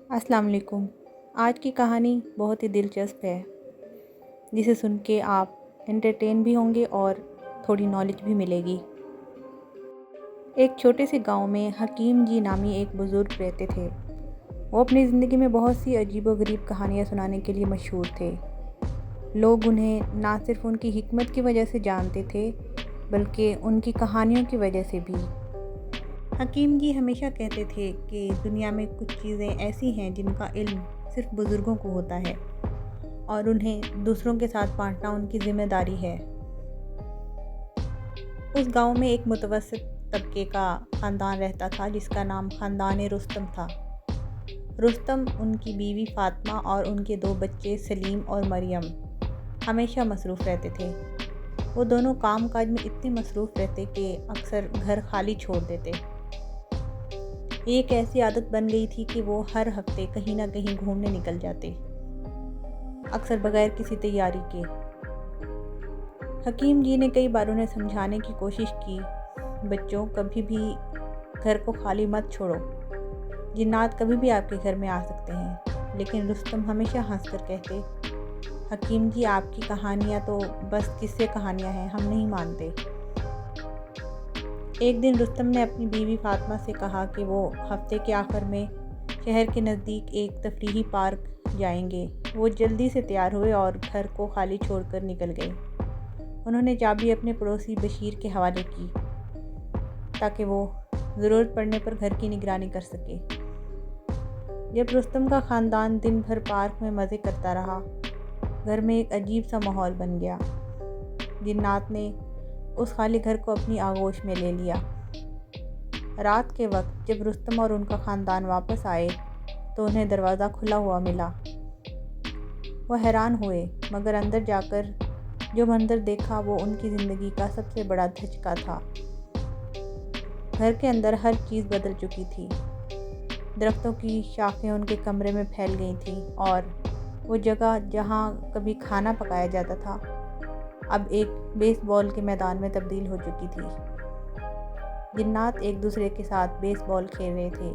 السلام علیکم۔ آج کی کہانی بہت ہی دلچسپ ہے جسے سن کے آپ انٹرٹین بھی ہوں گے اور تھوڑی نالج بھی ملے گی۔ ایک چھوٹے سے گاؤں میں حکیم جی نامی ایک بزرگ رہتے تھے۔ وہ اپنی زندگی میں بہت سی عجیب و غریب کہانیاں سنانے کے لیے مشہور تھے۔ لوگ انہیں نہ صرف ان کی حکمت کی وجہ سے جانتے تھے بلکہ ان کی کہانیوں کی وجہ سے بھی۔ حکیم جی ہمیشہ کہتے تھے کہ دنیا میں کچھ چیزیں ایسی ہیں جن کا علم صرف بزرگوں کو ہوتا ہے اور انہیں دوسروں کے ساتھ بانٹنا ان کی ذمہ داری ہے۔ اس گاؤں میں ایک متوسط طبقے کا خاندان رہتا تھا جس کا نام خاندان رستم تھا۔ رستم، ان کی بیوی فاطمہ اور ان کے دو بچے سلیم اور مریم ہمیشہ مصروف رہتے تھے۔ وہ دونوں کام کاج میں اتنے مصروف رہتے کہ اکثر گھر خالی چھوڑ دیتے۔ ایک ایسی عادت بن گئی تھی کہ وہ ہر ہفتے کہیں نہ کہیں گھومنے نکل جاتے، اکثر بغیر کسی تیاری کے۔ حکیم جی نے کئی بار انہیں سمجھانے کی کوشش کی، بچوں کبھی بھی گھر کو خالی مت چھوڑو، جنات کبھی بھی آپ کے گھر میں آ سکتے ہیں۔ لیکن رستم ہمیشہ ہنس کر کہتے، حکیم جی آپ کی کہانیاں تو بس قصے کہانیاں ہیں، ہم نہیں مانتے۔ ایک دن رستم نے اپنی بیوی فاطمہ سے کہا کہ وہ ہفتے کے آخر میں شہر کے نزدیک ایک تفریحی پارک جائیں گے۔ وہ جلدی سے تیار ہوئے اور گھر کو خالی چھوڑ کر نکل گئے۔ انہوں نے چابی اپنے پڑوسی بشیر کے حوالے کی تاکہ وہ ضرورت پڑنے پر گھر کی نگرانی کر سکے۔ جب رستم کا خاندان دن بھر پارک میں مزے کرتا رہا، گھر میں ایک عجیب سا ماحول بن گیا۔ جنات نے اس خالی گھر کو اپنی آغوش میں لے لیا۔ رات کے وقت جب رستم اور ان کا خاندان واپس آئے تو انہیں دروازہ کھلا ہوا ملا۔ وہ حیران ہوئے، مگر اندر جا کر جو منظر دیکھا وہ ان کی زندگی کا سب سے بڑا دھچکا تھا۔ گھر کے اندر ہر چیز بدل چکی تھی۔ درختوں کی شاخیں ان کے کمرے میں پھیل گئی تھیں اور وہ جگہ جہاں کبھی کھانا پکایا جاتا تھا اب ایک بیس بال کے میدان میں تبدیل ہو چکی تھی۔ جنات ایک دوسرے کے ساتھ بیس بال کھیل رہے تھے۔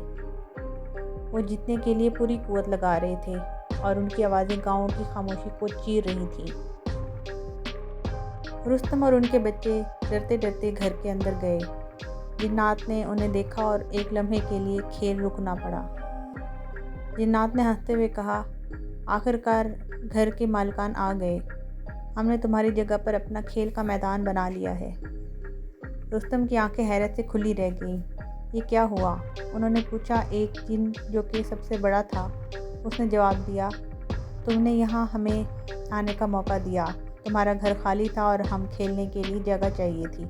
وہ جیتنے کے لیے پوری قوت لگا رہے تھے اور ان کی آوازیں گاؤں کی خاموشی کو چیر رہی تھیں۔ رستم اور ان کے بچے ڈرتے ڈرتے گھر کے اندر گئے۔ جنات نے انہیں دیکھا اور ایک لمحے کے لیے کھیل رکنا پڑا۔ جنات نے ہنستے ہوئے کہا، آخرکار گھر کے مالکان آ گئے، ہم نے تمہاری جگہ پر اپنا کھیل کا میدان بنا لیا ہے۔ رستم کی آنکھیں حیرت سے کھلی رہ گئیں۔ یہ کیا ہوا؟ انہوں نے پوچھا۔ ایک جن جو کہ سب سے بڑا تھا اس نے جواب دیا، تم نے یہاں ہمیں آنے کا موقع دیا، تمہارا گھر خالی تھا اور ہم کھیلنے کے لیے جگہ چاہیے تھی۔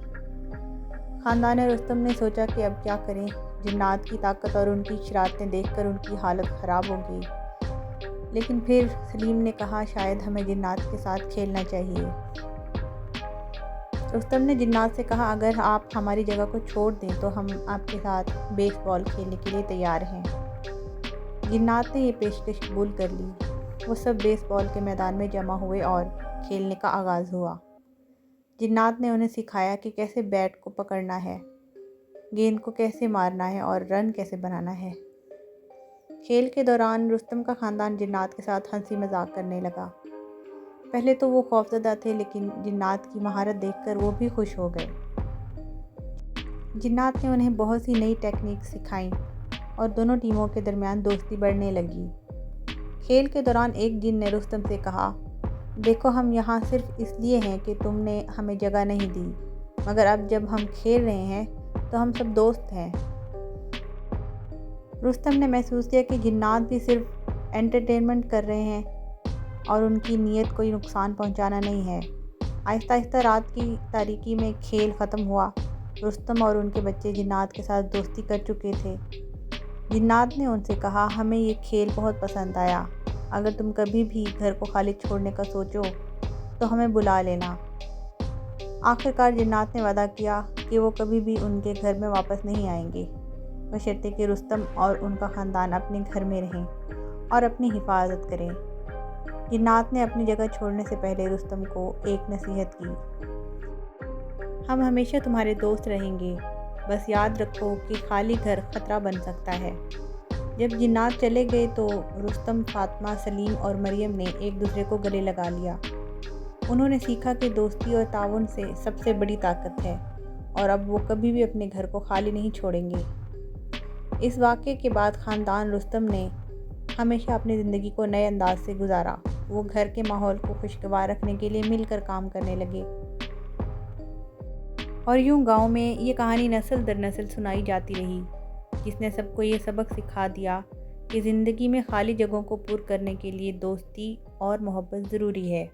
خاندان رستم نے سوچا کہ اب کیا کریں۔ جنات کی طاقت اور ان کی شرارتیں دیکھ کر ان کی حالت خراب ہو گئی۔ لیکن پھر سلیم نے کہا، شاید ہمیں جنات کے ساتھ کھیلنا چاہیے۔ رستم نے جنات سے کہا، اگر آپ ہماری جگہ کو چھوڑ دیں تو ہم آپ کے ساتھ بیس بال کھیلنے کے لیے تیار ہیں۔ جنات نے یہ پیشکش قبول کر لی۔ وہ سب بیس بال کے میدان میں جمع ہوئے اور کھیلنے کا آغاز ہوا۔ جنات نے انہیں سکھایا کہ کیسے بیٹ کو پکڑنا ہے، گیند کو کیسے مارنا ہے اور رن کیسے بنانا ہے۔ کھیل کے دوران رستم کا خاندان جنات کے ساتھ ہنسی مذاق کرنے لگا۔ پہلے تو وہ خوفزدہ تھے لیکن جنات کی مہارت دیکھ کر وہ بھی خوش ہو گئے۔ جنات نے انہیں بہت سی نئی ٹیکنیک سکھائیں اور دونوں ٹیموں کے درمیان دوستی بڑھنے لگی۔ کھیل کے دوران ایک جن نے رستم سے کہا، دیکھو ہم یہاں صرف اس لیے ہیں کہ تم نے ہمیں جگہ نہیں دی، مگر اب جب ہم کھیل رہے ہیں تو ہم سب دوست ہیں۔ رستم نے محسوس کیا کہ جنات بھی صرف انٹرٹینمنٹ کر رہے ہیں اور ان کی نیت کوئی نقصان پہنچانا نہیں ہے۔ آہستہ آہستہ رات کی تاریکی میں کھیل ختم ہوا۔ رستم اور ان کے بچے جنات کے ساتھ دوستی کر چکے تھے۔ جنات نے ان سے کہا، ہمیں یہ کھیل بہت پسند آیا، اگر تم کبھی بھی گھر کو خالی چھوڑنے کا سوچو تو ہمیں بلا لینا۔ آخرکار جنات نے وعدہ کیا کہ وہ کبھی بھی ان کے گھر میں واپس نہیں آئیں گے، بشرطے کہ رستم اور ان کا خاندان اپنے گھر میں رہیں اور اپنی حفاظت کریں۔ جنات نے اپنی جگہ چھوڑنے سے پہلے رستم کو ایک نصیحت کی، ہم ہمیشہ تمہارے دوست رہیں گے، بس یاد رکھو کہ خالی گھر خطرہ بن سکتا ہے۔ جب جنات چلے گئے تو رستم، فاطمہ، سلیم اور مریم نے ایک دوسرے کو گلے لگا لیا۔ انہوں نے سیکھا کہ دوستی اور تعاون سے سب سے بڑی طاقت ہے، اور اب وہ کبھی بھی اپنے گھر کو خالی نہیں چھوڑیں گے۔ اس واقعے کے بعد خاندان رستم نے ہمیشہ اپنی زندگی کو نئے انداز سے گزارا۔ وہ گھر کے ماحول کو خوشگوار رکھنے کے لیے مل کر کام کرنے لگے، اور یوں گاؤں میں یہ کہانی نسل در نسل سنائی جاتی رہی، جس نے سب کو یہ سبق سکھا دیا کہ زندگی میں خالی جگہوں کو پر کرنے کے لیے دوستی اور محبت ضروری ہے۔